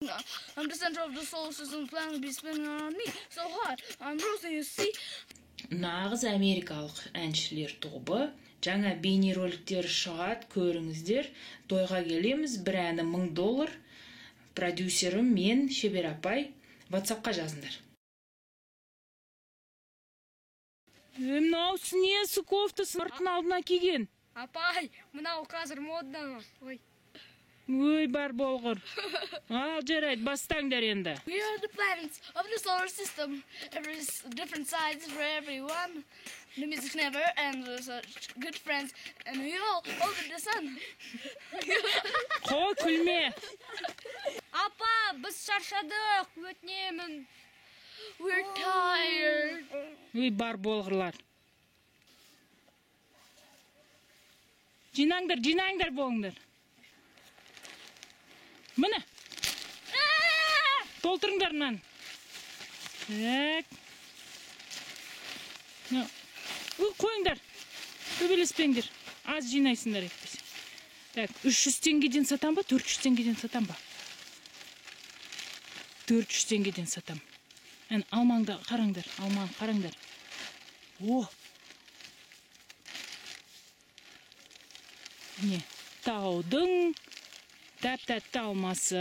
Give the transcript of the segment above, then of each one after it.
I'm the center of the solar system, planet be spinning around me so hard. I'm roasting, you see. Нағыз америкалық әншілер тобы жаңа бейнероликтер шығады, көріңіздер. Тойға келеміз, бір әні $1000. Продюсерім мен, Шебер апай, WhatsApp-қа жазыңдар. Мынау несі кофтасы артын алдына киген? Апай, мынау қазір моданы. Ой. Ой, бар болғыр. Ал жарайды, бастаңдар енді. We are the planets of the solar system. Every different sides for everyone. The music never ends. We're such good friends. And we all over the sun. Қой, күлме. Апа, біз шаршадық, өтінемін. We're tired. Ой, бар болғырлар. Жинаңдар болыңдар. Міне. Толтырыңдар мынаны. Так. Қойыңдар. Төбелеспеңдер. Аз жинайсыңдар етпесе. Так, 300 теңгеден сатам ба, 400 теңгеден сатам ба? 400 теңгеден сатам. Алмаңды қараңдар, алманы қараңдар. О! Не, таудың тәп-тәтті алмасы.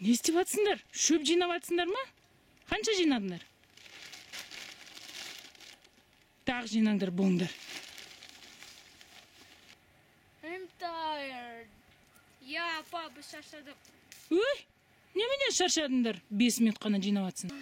Не істеп атсыңдар? Шөп жинап атсыңдар ма? Қанша жинадыңдар? Тағы жинаңдар, болыңдар. I'm tired. Я, апа, біз шаршадық. Өй, немене шаршадыңдар? 5 минут қана жинап атсың.